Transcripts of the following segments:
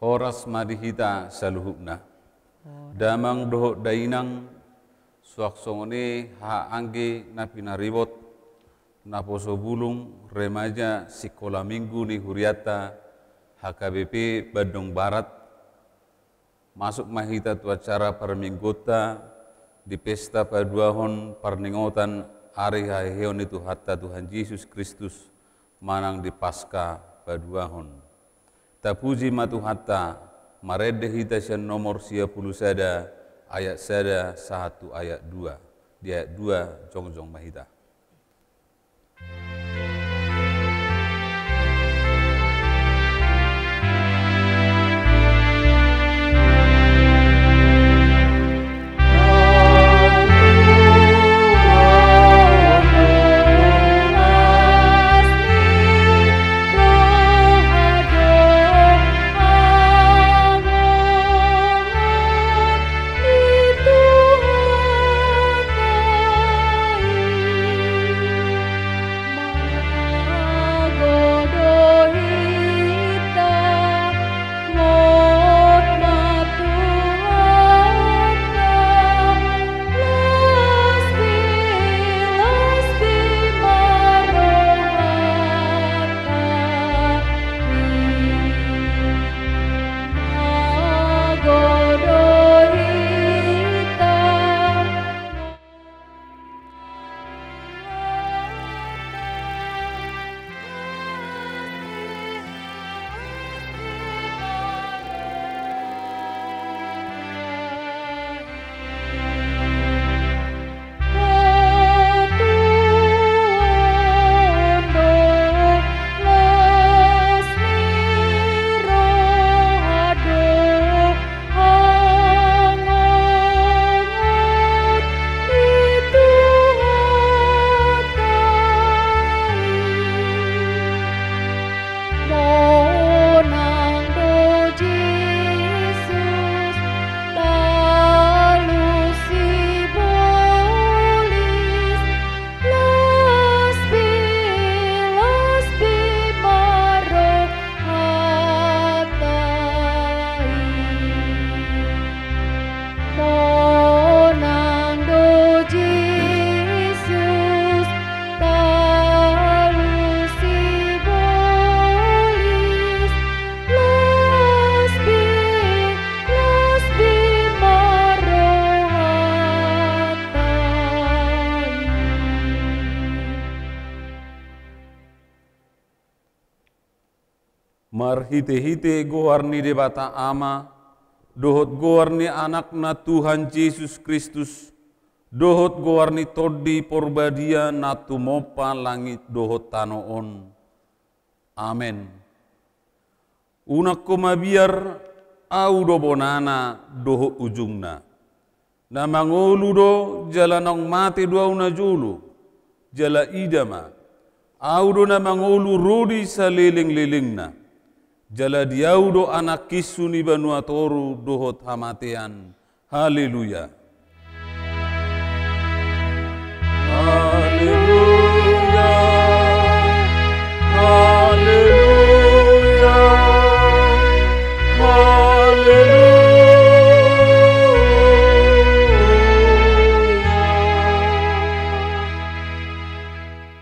Horas madihita saluhupna. Damang dohok dainang suaksongone ha angge na pinaribot na poso bulung remaja sekolah minggu ni Huriata HKBP Bandung Barat masuk mahita tu acara perminggota di pesta paduahon perningotan hari haheon itu hatta Tuhan Yesus Kristus manang di pasca paduahon. Tapuji matu hatta marede hita sian nomor 10 sada ayat sada 1 ayat 2 di ayat 2 jongjong mahita. Marhite-hite goarni debata ama, dohot goarni anakna Tuhan Yesus Kristus, dohot goarni todi porbadia natu mopa langit dohot tanoon. Amen. Unak komabiar au do bonana dohot ujungna. Namangolu do jalanong mate duauna julu, jala idama. Au do namangolu rodi saliling-lilingna. Jala diaudo anak kisu ni banua toru dohot hamatean. Haleluya. Haleluya. Haleluya. Haleluya.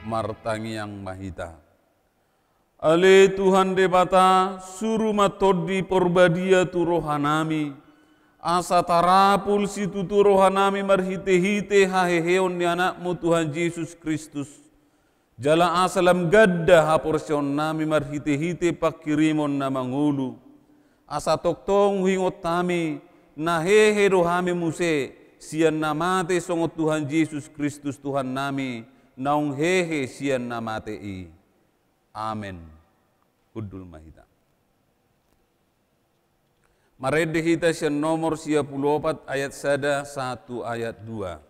Martangi yang mahita. Ale Tuhan debata suruh matodi porbadia tu rohanami asa tarapul situ tu rohanami marhite-hite haheheon ni anakmu Tuhan Yesus Kristus jala asalam gadda haporsion nami marhite-hite pakirimon na mangulu asa toktong hingot tami na hehe rohami muse sian namate songot Tuhan Yesus Kristus Tuhan nami naung hehe sian namate i. Amen. Hudul mahita. Marede hita sian nomor 14 ayat sada 1 ayat 2.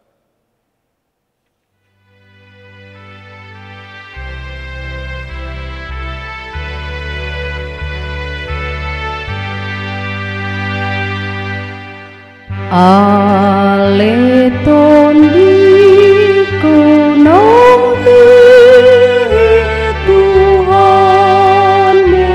Ale tondi kunong Tuhanmu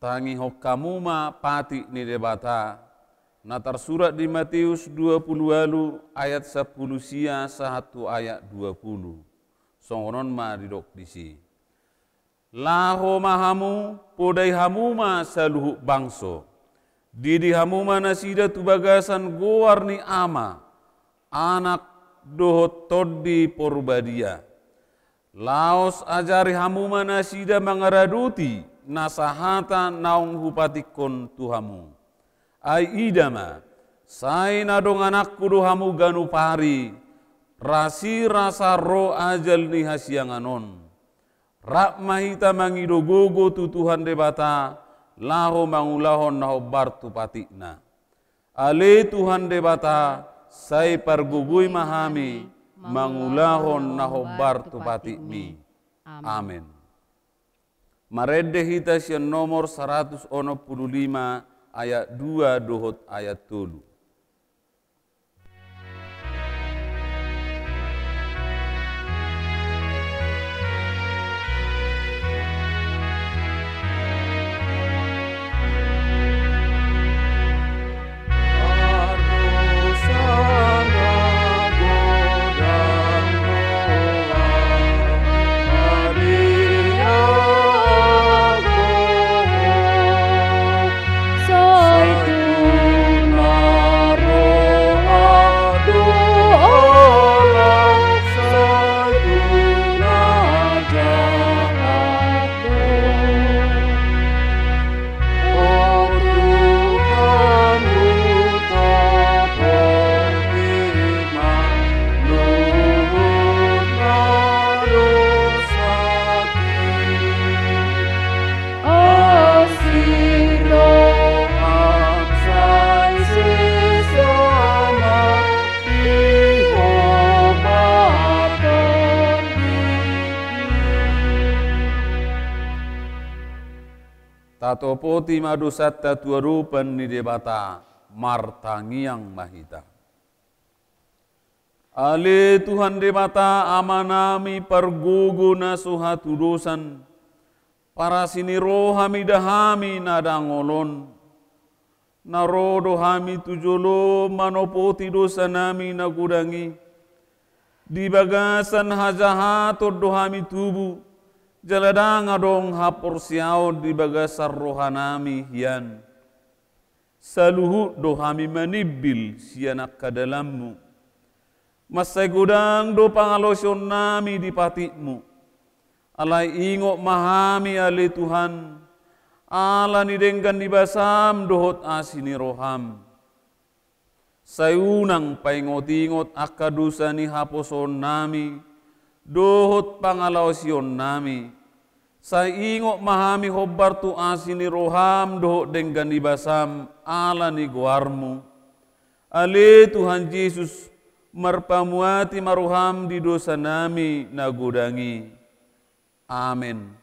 tangi hokamuma pati ni debata. Na tersurat di Matius 20 ayat 10 sia 1 ayat 20. Songonon ma didok disi. Laho mahamu podai hamuma saluhu bangso. Didi hamuma nasida tu bagasan goar ni ama. Anak dohot toddi porbadia. Laos ajari hamuma nasida mangaraduti. Nasahata naung hupatikon tuhamu. Ai idama. Sai nadong anakku dohamu ganu pari. Rasi rasa ro ajal ni hasianganon. Rak mahita mangidogogo tu Tuhan debata, laho mangulahon naho bartu patikna. Ale Tuhan debata, sai pargugui mahami, mangulahon naho bartu patikmi. Amin. Marede hita sian nomor 165 ayat 2 dohot ayat 3. Tato poti madusatta tua rupan ni debata martangiang mahita. Ale Tuhan debata amanami pergugu na suhatu dosan. Para sini rohami dahami nadangolon. Narodo hami tujolo manopoti dosa nami nagudangi. Di bagasan hajahato dohami tubuh. Jaladang adong hapor siao di bagasar rohanami hian. Saluhu dohami manibil sianak kadalammu. Masai gudang do pangalosyon nami di patikmu. Alai ingok mahami ale Tuhan. Ala ni denggan di basam dohot asini roham. Sayunang paingot-ingot akadusa ni haposon nami. Dohot pangalosyon nami. Sa ingok mahami hobbar tu asini roham dohot denggan di basam ala ni guarmu. Ale Tuhan Yesus marpamuati maruham di dosa nami nagudangi. Amin.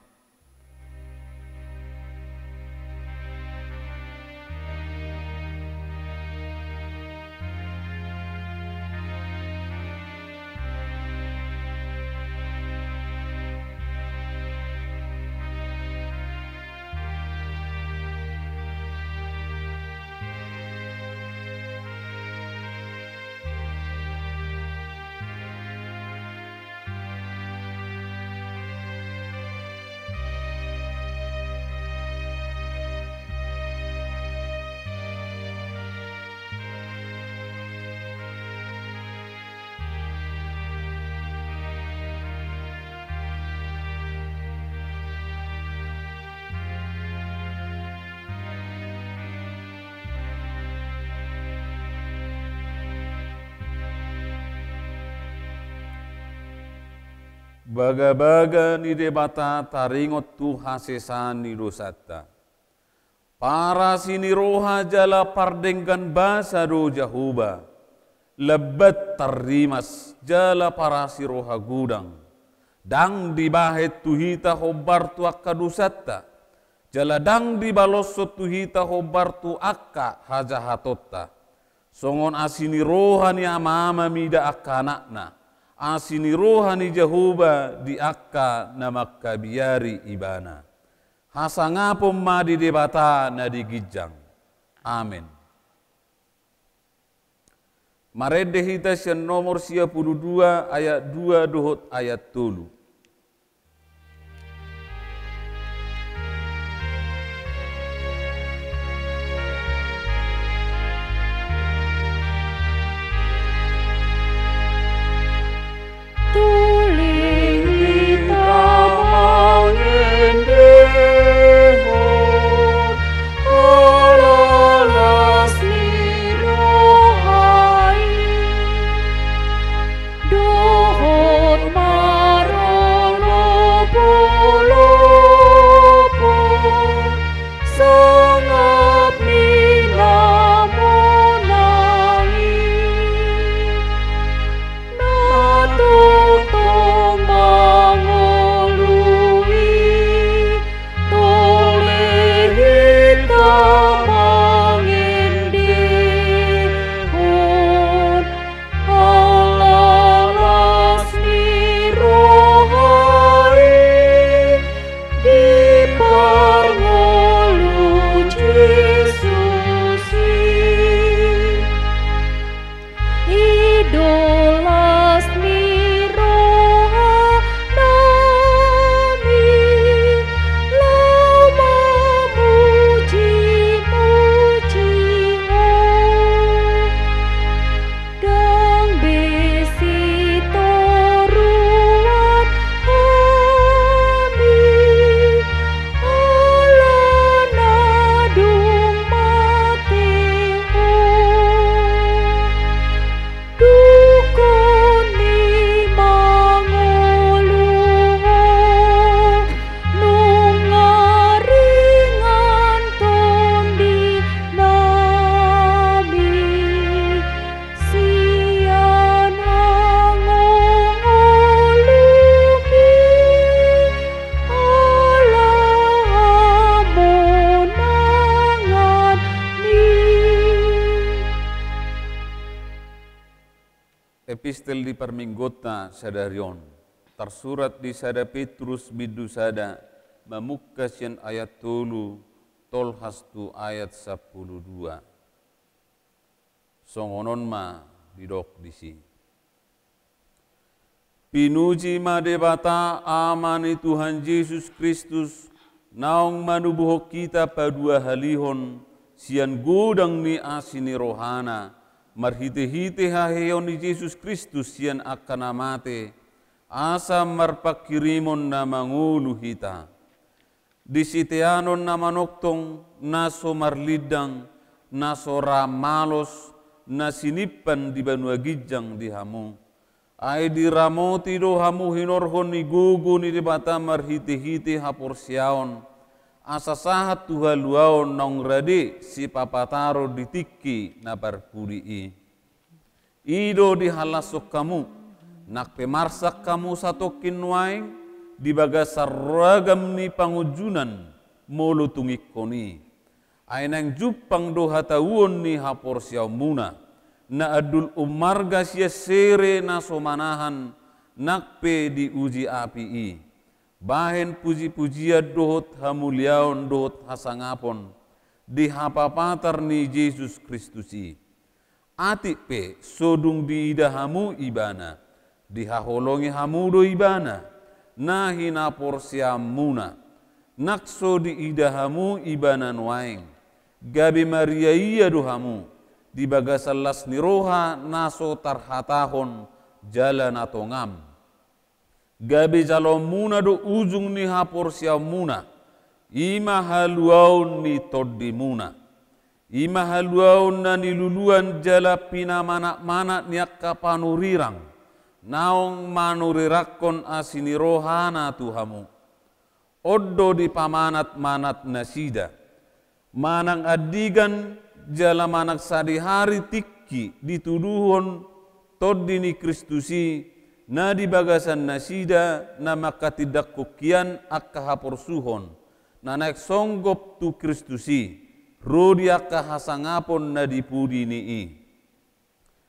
Baga-baga ni debata taringot tu hasesan ni dosata. Para sini roha jala pardengkan basa do jahuba. Lebat tarimas jala para si roha gudang. Dang dibahet tuhita hobar tu akka dosata. Jala dang dibalosot tuhita hobar tu akka hajahatotta. Songon asini roha ni amama mida akka anakna. Asini rohani jahuba di akka namakka biari ibana. hasangapom ma di debata na di gijang. Amin. Marede hita sian nomor 52 ayat 2 dohot ayat 3. Epistel di perminggota sadarion, tersurat di sada Petrus bidu sada, mamukasian ayat 3, tolhastu ayat 12. Songonon ma didok disi. Pinuji ma debata amani Tuhan Yesus Kristus, naong manubuhok kita padua halihon, sian godang ni asini rohana, marhite-hite haheon ni Yesus Kristus sian akan amate, asa marpakirimon na mangulu hita. Disiteanon na manoktong, naso marlidang, naso ramalos, na sinipan di banua gijang di hamu. Ay di ramoti do hamu hinorhon ni gugu ni debata marhite-hite haporsiaon, asa sahat tuhaluaon naung rade si papataro ditiki na barpudii. Ido dihalasok kamu, nak pemarsak kamu satu kinwaing, di bagasar ragam ni pangujunan molo tungikoni. Ay nang jupang do hatawon ni haporsiaw muna, na adul umarga siya sere na somanahan, nakpe di uji api bahen puji-pujian dohot hamuliaon dohot hasangapon di hapapatar ni Yesus Kristusi. Atik pe sodung di ida hamu ibana, di haholongi hamudo ibana, nahi na porsiam muna, nakso di ida hamu ibana nuaing, gabi Maria iya do hamu, di bagasalas ni roha naso tarhatahon jalan atau ngam. Gabi jalo muna do ujung ni hapor siya muna, ima haluaun ni toddi muna, ima haluaun na niluluan jala pinamanak-manak niak kapanurirang, naong manurirakon asini rohana tuhamu. Oddo di pamanat-manat nasida, manang adigan jala manak sadihari tikki dituduhon toddi ni Kristusi, na di bagasan nasida na makatidak kukian akka haporsuhon, na naik songgop tu Kristusi, rodi akka hasangapon na dipudi nii.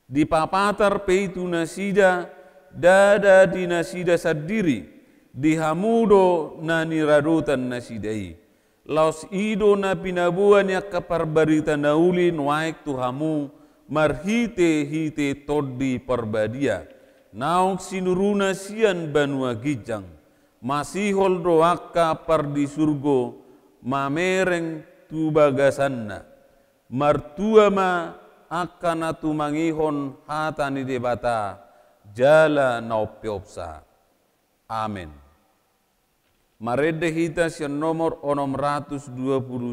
Di papatar peitu nasida, dada di nasida sadiri, di hamudo na niradutan nasidai, laos ido na pinabuan ya kaparbarita na ulin waik tuhamu marhite-hite todi parbadia. Naong sinuruna sian banua gijang, masihol doaka pardi surgo, mamereng tubagasanna. Martua ma akan mangihon hatani debata, jala naupiopsa. Amin. Marede hita sian nomor 620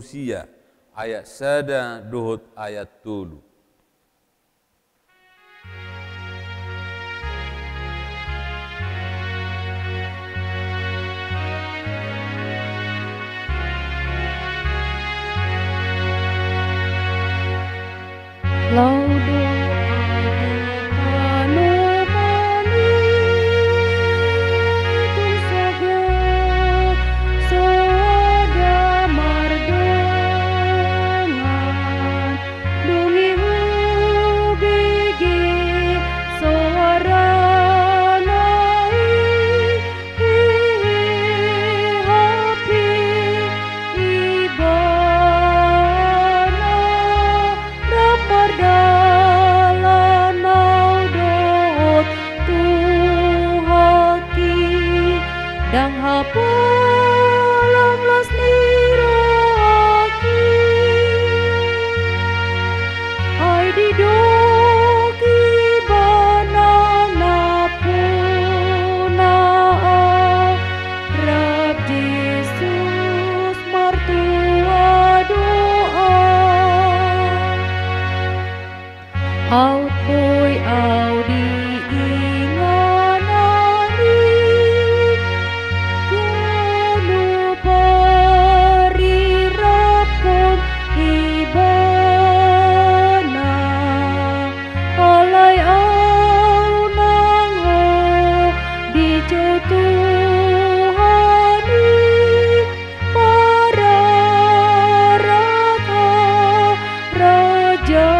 sia, ayat sada dohot ayat tulu. Laudo anomali tum saga soda mardangan dungi hubigi suara nai hapi ibana dalam naudot tuhaki dang hapalam las niraki ai di doki banana puna Rab Jesus martua doa Autoi audi inganani Ganu parirapon ibana Alay au nango di Tuhani para rata raja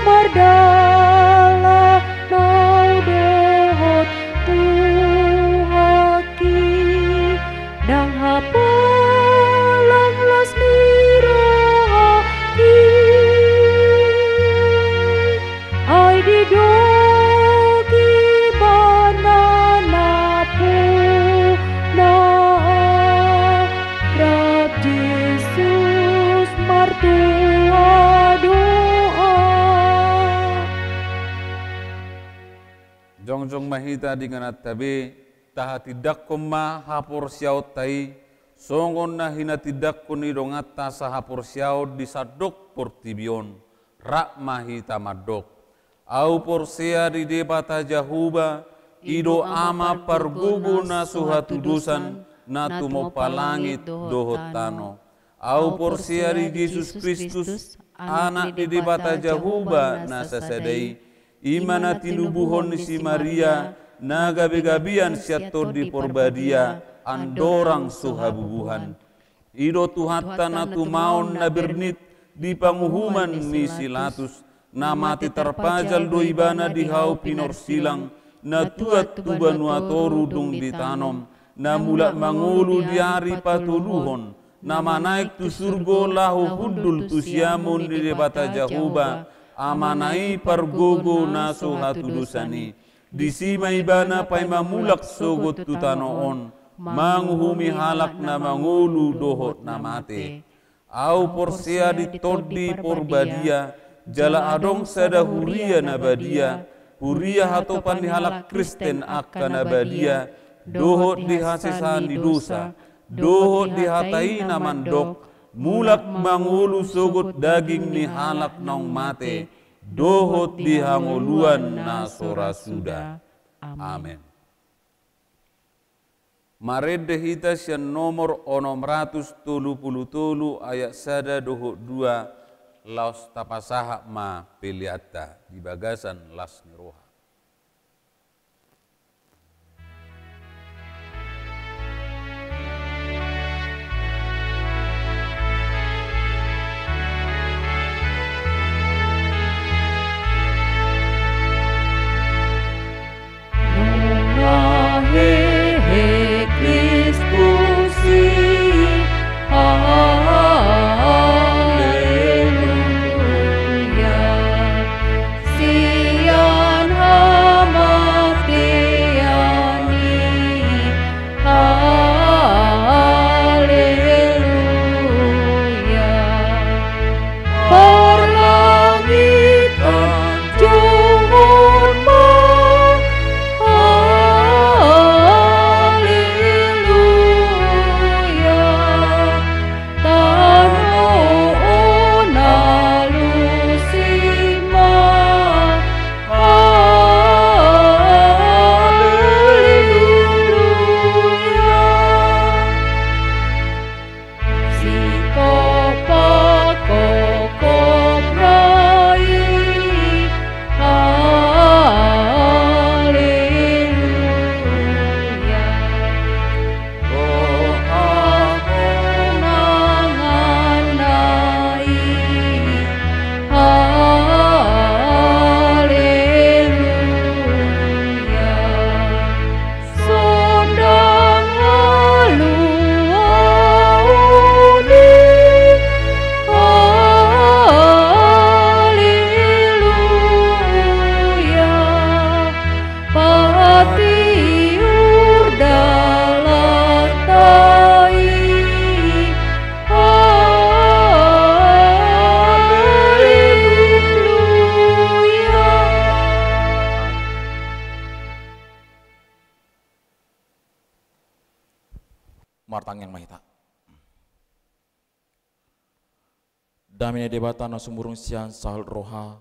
Mardala naudohot tuhaki dang hapalang las niraki ai di doki banana puna Rab Jesus martua doa Jongjong mahita dengan tabe taha tidak koma hapor siau tai songon na hina tidak kuni dongata sa hapor siau disadok portibion rak mahita madok au porsea di debata jahuba ido ama pargugu na suhatudusan na tumopalangit dohotano au porsea di Yesus Kristus anak di debata jahuba na sasadai imana tinubuhon si Maria na gabi-gabian siato di porbadia andorang suhabubuhan ido tuhata na tumaon na bernit di panguhuman ni silatus na mati terpajal do ibana di hau pinor silang na tuat tubanua toru dung ditanom na mulak mangulu di hari patuluhon na manaik tu surgo lahu hudul tu siamun di debata jahuba amanai pargogo na suhatudusani disima ibana pai mamulak sogot tutanoon manguhumi halak na mangulu dohot na mate au porsea di todi porbadia jala adong sada huria na badia huria hatopan di halak Kristen akan abadia dohot di hasisan di dosa dohot di hatai na mandok mulak mangulu sogot daging ni halak naung mate dohot di hangoluan na sora suda. Amin. Marede hita sian nomor 633 ayat sada dohot 2 laos tapasaha ma peliata di bagasan las niroha. martang yang mahita. Damine debata na sumurung sian sahal roha,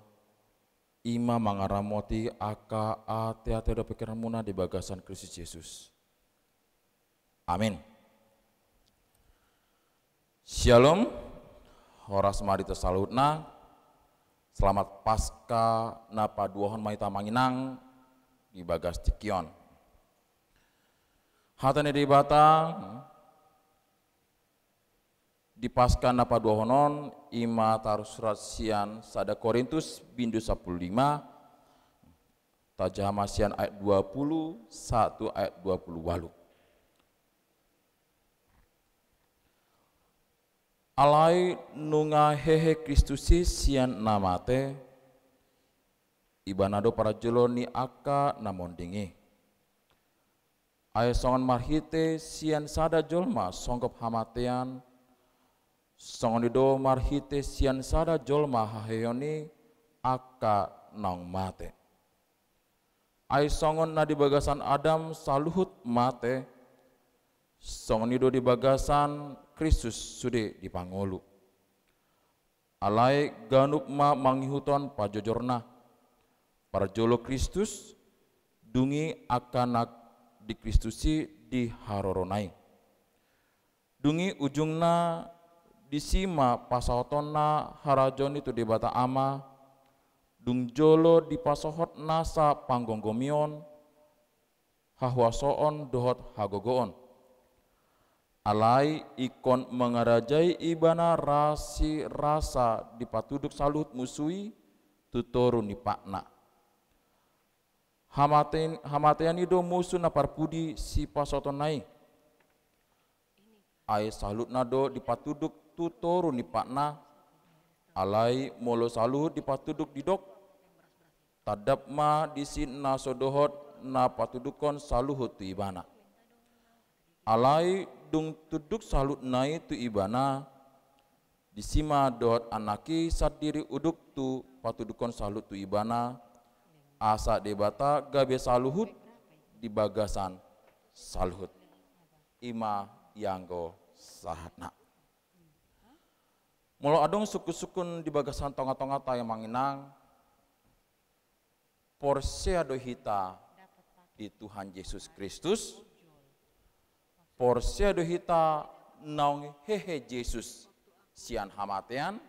ima mangaramoti aka ate do pikiran muna di bagasan Kristus Yesus. Amin. Shalom, horas marita salutna, selamat pasca napa duohon mahita manginang di bagas tikion. Hatane debata di pasca napa duohonon ima tarus surat sian sada Korintus bindu 15 tajama sian ayat 20 1 ayat 28. Alai nunga hehe Kristusi sian namate ibanado para jolo ni aka namondingi. Ay songon marhite sian sada jolma songkop hamatean, songon ido marhite sian sada jolma haheyoni aka nang mate. Ay songon na di bagasan Adam saluhut mate, songon ido di bagasan Kristus sude dipangolu. Alai ganuk ma mangihuton pajojorna, para jolo Kristus dungi akanak di Kristusi di haroronai. Dungi ujungna disima pasahotonna harajon itu di bata ama, dung jolo di pasohot nasa panggonggomion, hahwasoon dohot hagogoon. Alai ikon mengarajai ibana rasi rasa dipatuduk salut musui tutorun di pakna. Hamatean ido musuh na parpudi si pasotonai. Ai salut nado dipatuduk tutorun di pakna. Alai molo salut dipatuduk didok. Tadap ma disin na sodohot na patudukon saluhut tu ibana. Alai dung tuduk salut nai tu ibana. Disima dohot anaki sadiri uduk tu patudukon salut tu ibana. Asa debata gabe saluhut di bagasan saluhut. Ima yanggo sahatna. Molo adong suku-sukun di bagasan tonga-tonga ta yang manginang. Porsea dohita di Tuhan Yesus Kristus. Porsea dohita naung hehe Yesus sian hamatean.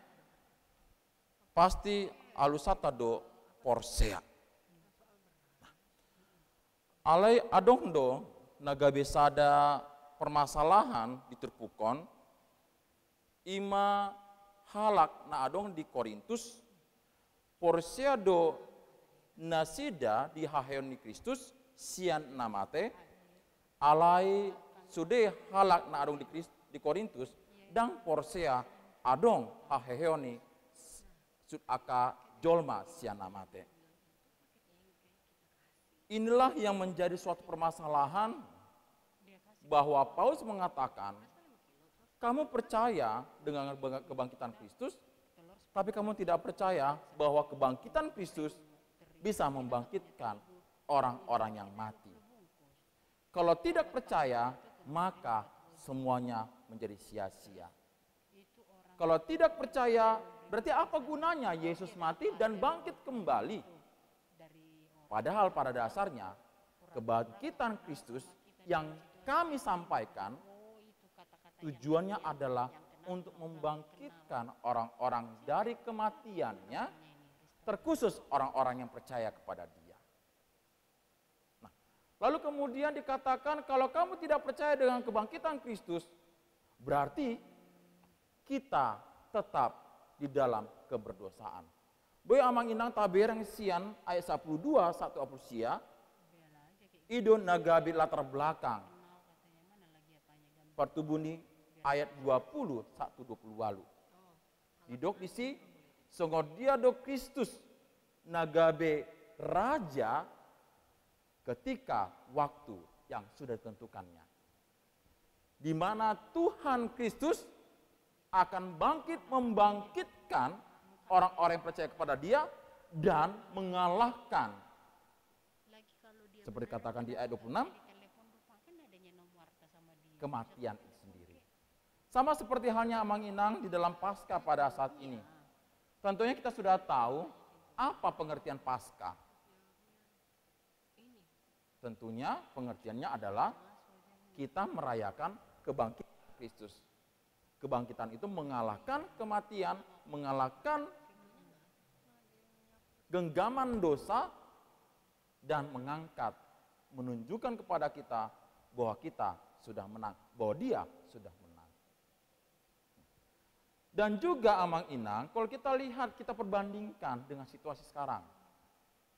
Pasti alusata do porsea. Alai adong do nagabe sada permasalahan diterpukon ima halak na adong di Korintus porsea do nasida di haheon ni Kristus sian namate alai sude halak na adong di Korintus dang porsea adong haheon ni sud aka jolma sian namate. Inilah yang menjadi suatu permasalahan bahwa Paulus mengatakan, kamu percaya dengan kebangkitan Kristus, tapi kamu tidak percaya bahwa kebangkitan Kristus bisa membangkitkan orang-orang yang mati. Kalau tidak percaya, maka semuanya menjadi sia-sia. Kalau tidak percaya, berarti apa gunanya Yesus mati dan bangkit kembali? Padahal pada dasarnya kebangkitan Kristus yang kami sampaikan tujuannya adalah untuk membangkitkan orang-orang dari kematiannya, terkhusus orang-orang yang percaya kepada Dia. Nah, lalu kemudian dikatakan kalau kamu tidak percaya dengan kebangkitan Kristus, berarti kita tetap di dalam keberdosaan. Boy amang inang taberang sian ayat 12 satu apusia ido nagabi latar belakang pertubuni ayat 20 1 20 walu didok disi songod dia do Kristus nagabe raja ketika waktu yang sudah ditentukannya, di mana Tuhan Kristus akan membangkitkan orang-orang yang percaya kepada Dia dan mengalahkan, seperti katakan di ayat 26, kematian itu Sama seperti halnya Amang Inang di dalam Paskah pada saat ini. Tentunya kita sudah tahu apa pengertian Paskah. Tentunya pengertiannya adalah kita merayakan kebangkitan Kristus. Kebangkitan itu mengalahkan kematian, mengalahkan genggaman dosa, dan mengangkat, menunjukkan kepada kita bahwa kita sudah menang, bahwa Dia sudah menang. Dan juga Amang Inang, kalau kita lihat, kita perbandingkan dengan situasi sekarang,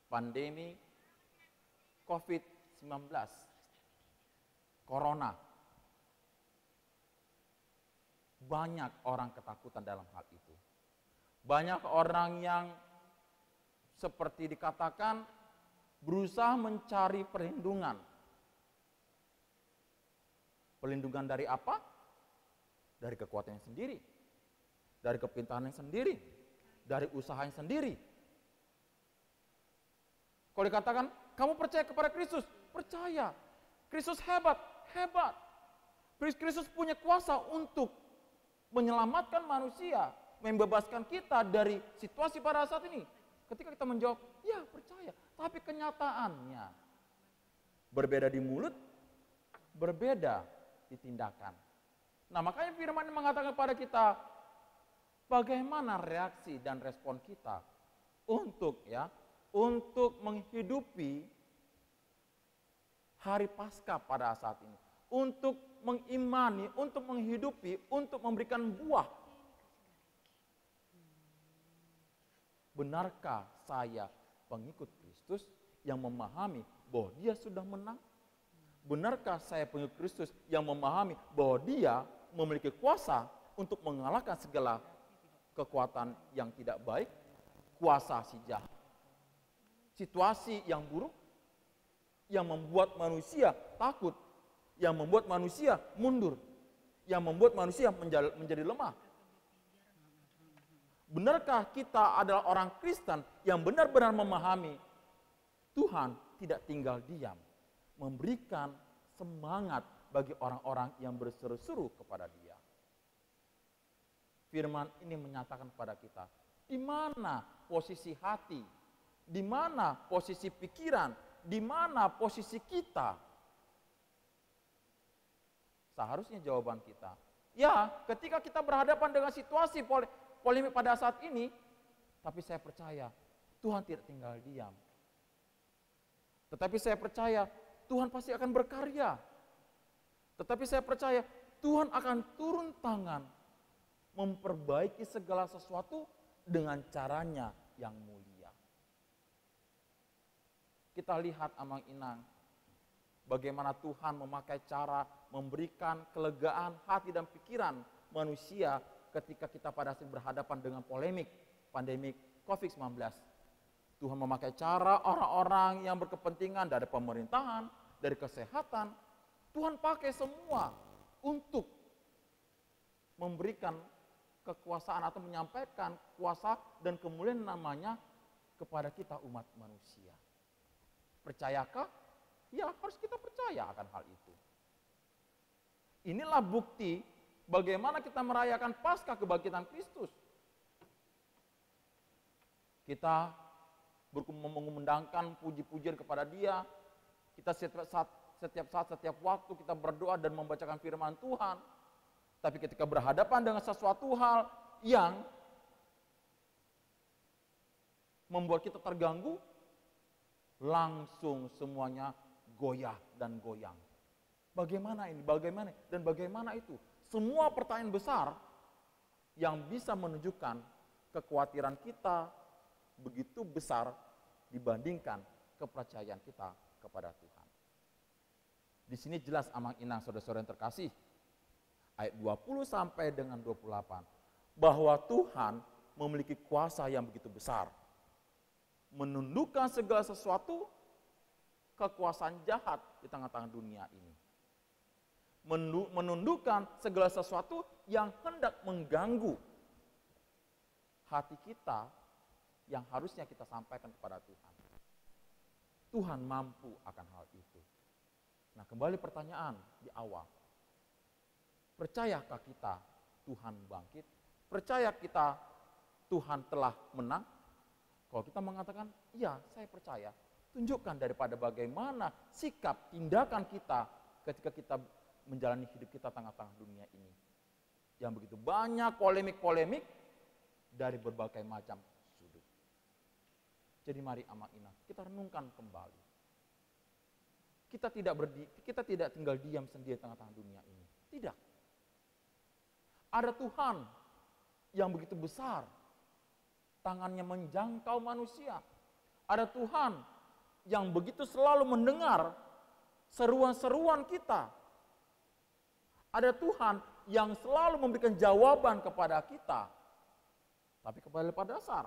pandemi COVID-19, Corona, banyak orang ketakutan dalam hal itu. Banyak orang yang seperti dikatakan berusaha mencari perlindungan. Perlindungan dari apa? Dari kekuatannya sendiri, dari kepintarannya sendiri, dari usahanya sendiri. Kalau dikatakan, kamu percaya kepada Kristus? Percaya. Kristus hebat, hebat. Kristus punya kuasa untuk menyelamatkan manusia, membebaskan kita dari situasi pada saat ini. Ketika kita menjawab, ya percaya. Tapi kenyataannya berbeda di mulut, berbeda di tindakan. Nah, makanya firman ini mengatakan kepada kita, bagaimana reaksi dan respon kita untuk menghidupi hari Paskah pada saat ini. Untuk mengimani, untuk menghidupi, untuk memberikan buah. Benarkah saya pengikut Kristus yang memahami bahwa Dia sudah menang? Benarkah saya pengikut Kristus yang memahami bahwa Dia memiliki kuasa untuk mengalahkan segala kekuatan yang tidak baik, kuasa si jahat, situasi yang buruk, yang membuat manusia takut, yang membuat manusia mundur, yang membuat manusia menjadi lemah? Benarkah kita adalah orang Kristen yang benar-benar memahami Tuhan tidak tinggal diam, memberikan semangat bagi orang-orang yang berseru-seru kepada Dia? Firman ini menyatakan kepada kita, di mana posisi hati, di mana posisi pikiran, di mana posisi kita? Seharusnya jawaban kita, ya, ketika kita berhadapan dengan situasi polemik pada saat ini, tapi saya percaya Tuhan tidak tinggal diam. Tetapi saya percaya Tuhan pasti akan berkarya. Tetapi saya percaya Tuhan akan turun tangan memperbaiki segala sesuatu dengan caranya yang mulia. Kita lihat Amang Inang, bagaimana Tuhan memakai cara memberikan kelegaan hati dan pikiran manusia ketika kita pada saat berhadapan dengan pandemik COVID-19. Tuhan memakai cara orang-orang yang berkepentingan dari pemerintahan, dari kesehatan. Tuhan pakai semua untuk memberikan kekuasaan atau menyampaikan kuasa dan kemuliaan namanya kepada kita umat manusia. Percayakah? Ya, harus kita percaya akan hal itu. Inilah bukti bagaimana kita merayakan Paskah kebangkitan Kristus. Kita mengumandangkan puji-pujian kepada Dia. Kita setiap saat, setiap waktu kita berdoa dan membacakan firman Tuhan. Tapi ketika berhadapan dengan sesuatu hal yang membuat kita terganggu, langsung semuanya goyah dan goyang. Bagaimana ini? Bagaimana? Dan bagaimana itu? Semua pertanyaan besar yang bisa menunjukkan kekhawatiran kita begitu besar dibandingkan kepercayaan kita kepada Tuhan. Di sini jelas Amang Inang, saudara-saudara yang terkasih, ayat 20 sampai dengan 28, bahwa Tuhan memiliki kuasa yang begitu besar, menundukkan segala sesuatu kekuasaan jahat di tengah-tengah dunia ini. Menundukkan segala sesuatu yang hendak mengganggu hati kita yang harusnya kita sampaikan kepada Tuhan. Tuhan mampu akan hal itu. Nah, kembali pertanyaan di awal. Percayakah kita Tuhan bangkit? Percaya kita Tuhan telah menang? Kalau kita mengatakan, iya saya percaya, tunjukkan daripada bagaimana sikap, tindakan kita ketika kita menjalani hidup kita tengah-tengah dunia ini. Yang begitu banyak polemik-polemik dari berbagai macam sudut. Jadi mari amak inang, kita renungkan kembali. Kita tidak tinggal diam sendiri tengah-tengah dunia ini. Tidak. Ada Tuhan yang begitu besar, tangannya menjangkau manusia. Ada Tuhan yang begitu selalu mendengar seruan-seruan kita. Ada Tuhan yang selalu memberikan jawaban kepada kita. Tapi kembali pada dasar,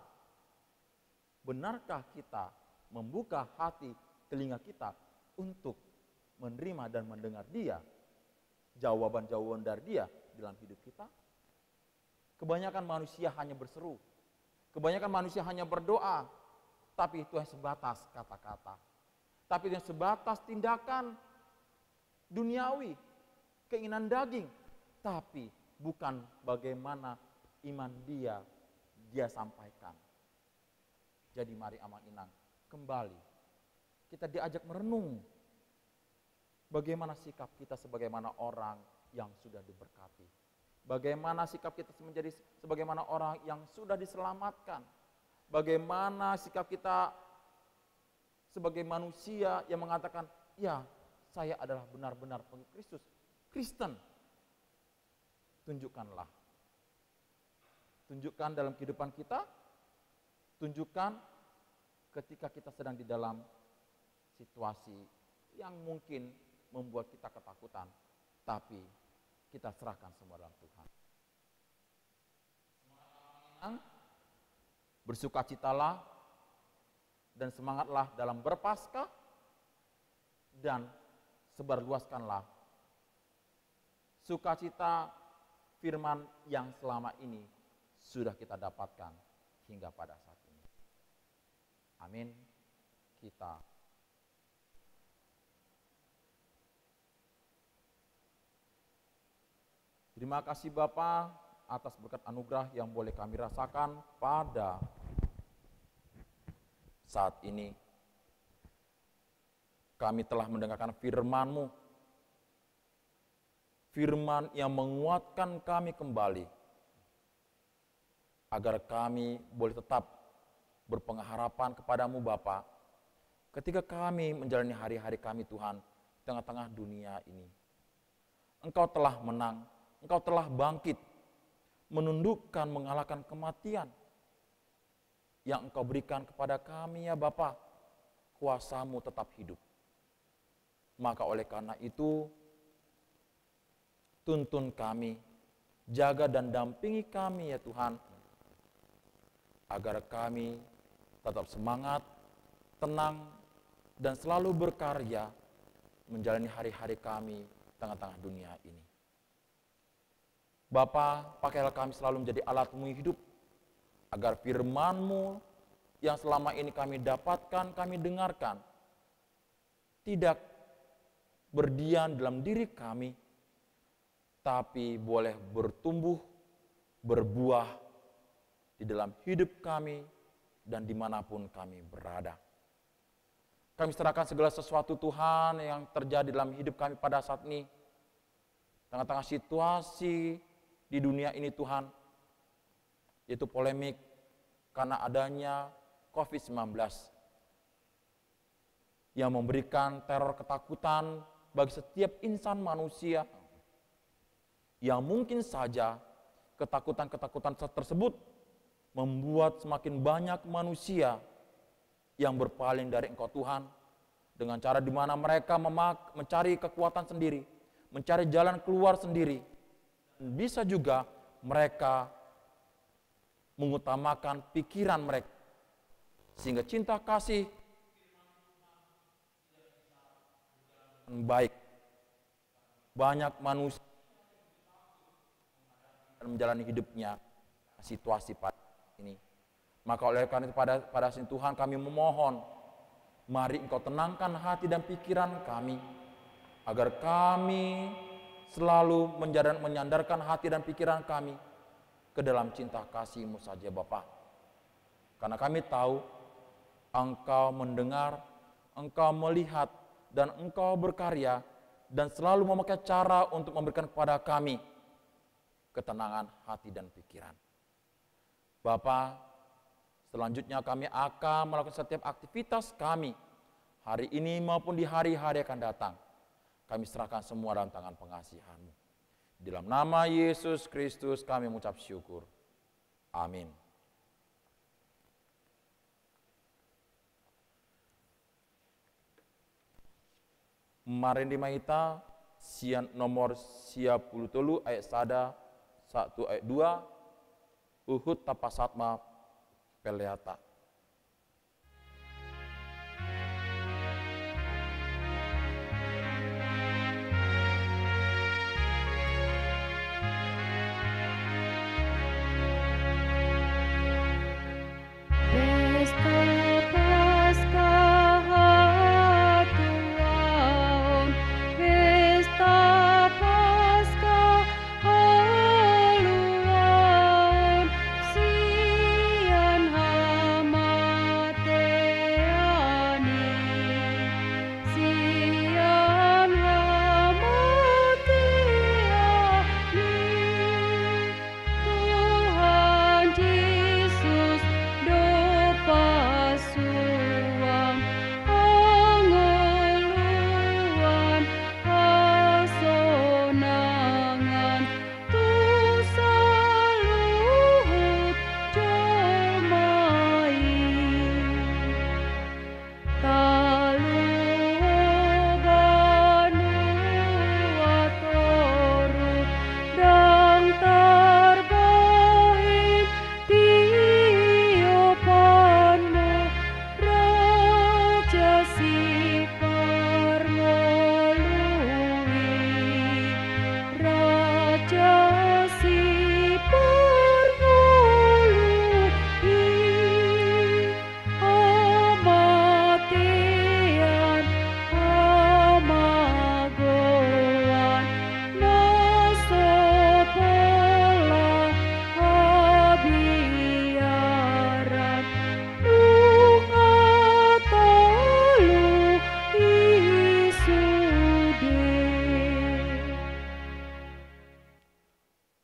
benarkah kita membuka hati, telinga kita untuk menerima dan mendengar Dia, jawaban-jawaban dari Dia dalam hidup kita? Kebanyakan manusia hanya berseru, kebanyakan manusia hanya berdoa, tapi itu yang sebatas kata-kata, tapi itu yang sebatas tindakan duniawi, keinginan daging, tapi bukan bagaimana iman dia sampaikan. Jadi mari amak inang, kembali kita diajak merenung bagaimana sikap kita sebagaimana orang yang sudah diberkati. Bagaimana sikap kita menjadi sebagaimana orang yang sudah diselamatkan. Bagaimana sikap kita sebagai manusia yang mengatakan, ya saya adalah benar-benar pengikut Kristus, Kristen. Tunjukkanlah. Tunjukkan dalam kehidupan kita, tunjukkan ketika kita sedang di dalam situasi yang mungkin membuat kita ketakutan, tapi kita serahkan semua dalam Tuhan. Bersukacitalah dan semangatlah dalam berpaskah dan sebarluaskanlah sukacita firman yang selama ini sudah kita dapatkan hingga pada saat ini. Amin. Kita terima kasih Bapa atas berkat anugerah yang boleh kami rasakan pada saat ini. Kami telah mendengarkan firman-Mu, firman yang menguatkan kami kembali, agar kami boleh tetap berpengharapan kepadamu Bapa, ketika kami menjalani hari-hari kami Tuhan, di tengah-tengah dunia ini. Engkau telah menang, Engkau telah bangkit, menundukkan, mengalahkan kematian yang Engkau berikan kepada kami ya Bapa. Kuasa-Mu tetap hidup. Maka oleh karena itu, tuntun kami, jaga dan dampingi kami ya Tuhan, agar kami tetap semangat, tenang, dan selalu berkarya menjalani hari-hari kami tengah-tengah dunia ini. Bapa, pakailah kami selalu menjadi alat-Mu hidup, agar firman-Mu yang selama ini kami dapatkan, kami dengarkan, tidak berdiam dalam diri kami, tapi boleh bertumbuh, berbuah di dalam hidup kami dan dimanapun kami berada. Kami serahkan segala sesuatu Tuhan yang terjadi dalam hidup kami pada saat ini, tengah-tengah situasi di dunia ini Tuhan, yaitu polemik karena adanya COVID-19 yang memberikan teror ketakutan bagi setiap insan manusia, yang mungkin saja ketakutan-ketakutan tersebut membuat semakin banyak manusia yang berpaling dari Engkau Tuhan, dengan cara di mana mereka mencari kekuatan sendiri, mencari jalan keluar sendiri. Bisa juga mereka mengutamakan pikiran mereka, sehingga cinta kasih baik. Banyak manusia menjalani hidupnya situasi pada ini. Maka oleh karena itu pada saat Tuhan kami memohon, mari Engkau tenangkan hati dan pikiran kami, agar kami selalu menyandarkan hati dan pikiran kami ke dalam cinta kasih-Mu saja Bapa. Karena kami tahu Engkau mendengar, Engkau melihat, dan Engkau berkarya, dan selalu memakai cara untuk memberikan kepada kami ketenangan hati dan pikiran. Bapa, selanjutnya kami akan melakukan setiap aktivitas kami hari ini maupun di hari-hari akan datang. Kami serahkan semua dalam tangan pengasihan-Mu. Di dalam nama Yesus Kristus kami mengucap syukur. Amin. Marendi Mahita, sian nomor 33 ayat 1 ayat 2, Uhud Tapasatma Peleata.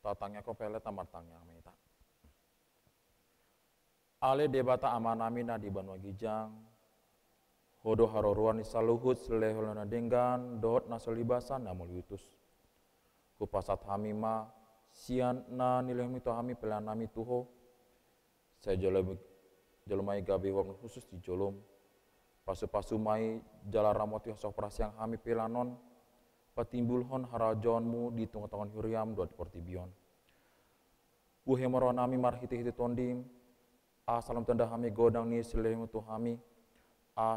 Tatangnya kopele tamartangnya meta. Ale debata amanamina di Banua Gijang. Hodo haroruan isaluhut seleholana denggan dohot nasolibasan namuliutus. Kupasat hamima sian na nilai mito hami pelanami tuho. Saya jolomai gabi wong khusus di jolom. Pasu-pasu mai jala ramoti hosok prasiang hami pelanon. Patimbulhon harajonmu di tengah-tengah huriam dua portibion. Uhemoro nami marhiti-hiti tondim. Salam tanda hami godang ni silemu tu hami.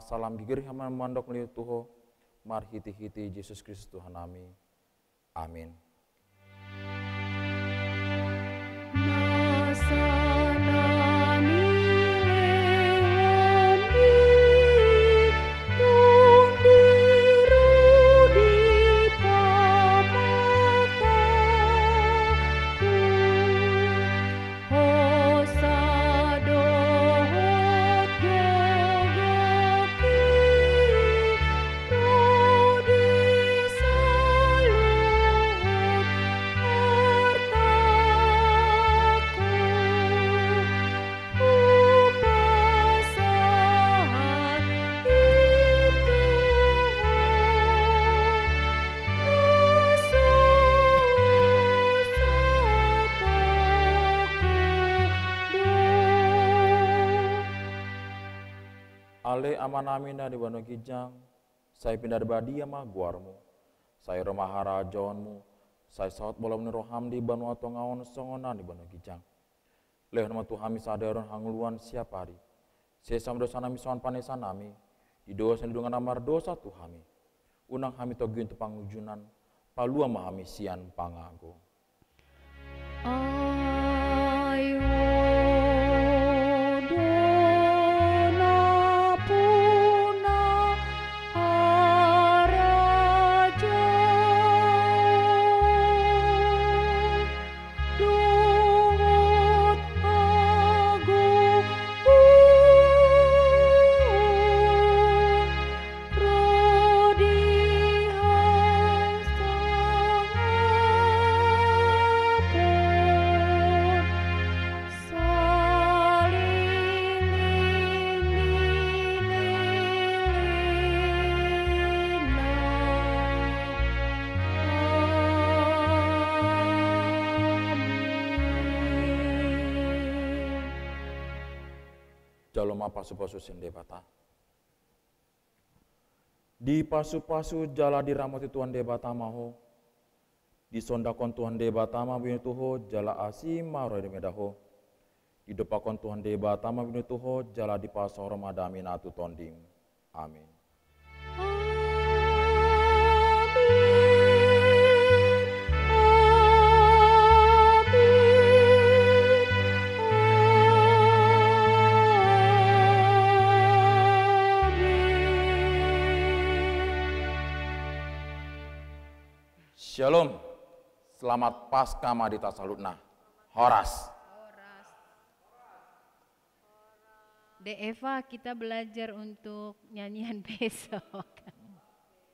Salam gigir hama mandok liu tuho. Marhiti-hiti Yesus Kristus Tuhan nami. Amin. Ale amanamina di Banua Gijang, saya pindah badia mah guarmu, saya rumah harajonmu, saya saut bolam roham di Banua Tongaon songonan di Banua Gijang. Lehon matu hami sadaron hanguluan siap hari, sesam dosa nami soan panesan nami, di dosa dengan amar dosa tu hami, unang hami togyun tu pangujunan, palua mah hami sian pangago. jaloma pasu-pasu sende bata. Di pasu-pasu jala diramati Tuhan de bata maho. Di sondakon Tuhan de bata ma bini tuho jala asi maro de medaho. Di dopakon Tuhan de bata ma bini tuho jala di pasoro madami natu tondim. Amin. Shalom, selamat Paskah Madita Salutna. Horas. De Eva, kita belajar untuk nyanyian besok.